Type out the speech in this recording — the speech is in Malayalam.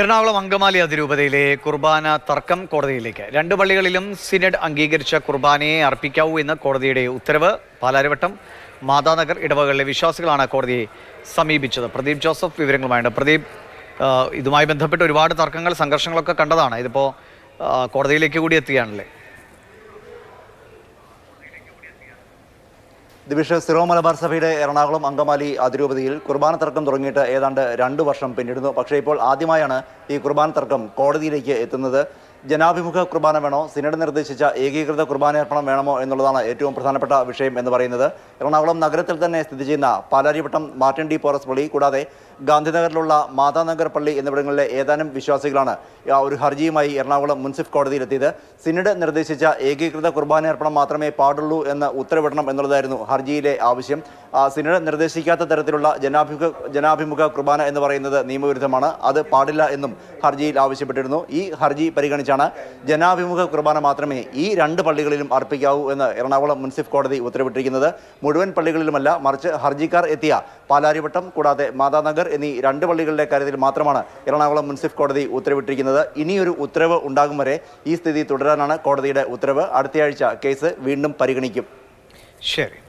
എറണാകുളം അങ്കമാലി അതിരൂപതയിലെ കുർബാന തർക്കം കോടതിയിലേക്ക്. രണ്ട് പള്ളികളിലും സിനഡ് അംഗീകരിച്ച കുർബാനയെ അർപ്പിക്കാവൂ എന്ന കോടതിയുടെ ഉത്തരവ്. പാലാരിവട്ടം, മാതാനഗർ ഇടവകളിലെ വിശ്വാസികളാണ് കോടതിയെ സമീപിച്ചത്. പ്രദീപ് ജോസഫ് വിവരങ്ങളുമായുണ്ട്. പ്രദീപ്, ഇതുമായി ബന്ധപ്പെട്ട് ഒരുപാട് തർക്കങ്ങൾ, സംഘർഷങ്ങളൊക്കെ കണ്ടതാണ്. ഇതിപ്പോൾ കോടതിയിലേക്ക് കൂടി എത്തുകയാണല്ലേ? ദിവിഷ്, സിറോ മലബാർ സഭയുടെ എറണാകുളം അങ്കമാലി അതിരൂപതയിൽ കുർബാന തർക്കം തുടങ്ങിയിട്ട് ഏതാണ്ട് 2 വർഷം പിന്നിടുന്നു. പക്ഷേ ഇപ്പോൾ ആദ്യമായാണ് ഈ കുർബാന തർക്കം കോടതിയിലേക്ക് എത്തുന്നത്. ജനാഭിമുഖ കുർബാന വേണോ, സിനഡ് നിർദ്ദേശിച്ച ഏകീകൃത കുർബാനയർപ്പണം വേണമോ എന്നുള്ളതാണ് ഏറ്റവും പ്രധാനപ്പെട്ട വിഷയം എന്ന് പറയുന്നത്. എറണാകുളം നഗരത്തിൽ തന്നെ സ്ഥിതി ചെയ്യുന്ന പാലാരിവട്ടം മാർട്ടിൻ ഡി പോറസ് പള്ളി, കൂടാതെ ഗാന്ധിനഗറിലുള്ള മാതാനഗർ പള്ളി എന്നിവിടങ്ങളിലെ ഏതാനും വിശ്വാസികളാണ് ഒരു ഹർജിയുമായി എറണാകുളം മുൻസിഫ് കോടതിയിലെത്തിയത്. സിനഡ് നിർദ്ദേശിച്ച ഏകീകൃത കുർബാനയർപ്പണം മാത്രമേ പാടുള്ളൂ എന്ന് ഉത്തരവിടണം എന്നുള്ളതായിരുന്നു ഹർജിയിലെ ആവശ്യം. സിനഡ് നിർദ്ദേശിക്കാത്ത തരത്തിലുള്ള ജനാഭിമുഖ കുർബാന എന്ന് പറയുന്നത് നിയമവിരുദ്ധമാണ്, അത് പാടില്ല എന്നും ഹർജിയിൽ ആവശ്യപ്പെട്ടിരുന്നു. ഈ ഹർജി പരിഗണിച്ചാണ് ജനാഭിമുഖ കുർബാന മാത്രമേ ഈ 2 പള്ളികളിലും അർപ്പിക്കാവൂ എന്ന് എറണാകുളം മുൻസിഫ് കോടതി ഉത്തരവിട്ടിരിക്കുന്നത്. മുഴുവൻ പള്ളികളിലുമല്ല, മറിച്ച് ഹർജിക്കാർ എത്തിയ പാലാരിവട്ടം കൂടാതെ മാതാനഗർ എന്നീ 2 പള്ളികളുടെ കാര്യത്തിൽ മാത്രമാണ് എറണാകുളം മുൻസിഫ് കോടതി ഉത്തരവിട്ടിരിക്കുന്നത്. ഇനിയൊരു ഉത്തരവ് ഉണ്ടാകും വരെ ഈ സ്ഥിതി തുടരാനാണ് കോടതിയുടെ ഉത്തരവ്. അടുത്തയാഴ്ച കേസ് വീണ്ടും പരിഗണിക്കും. ശരി.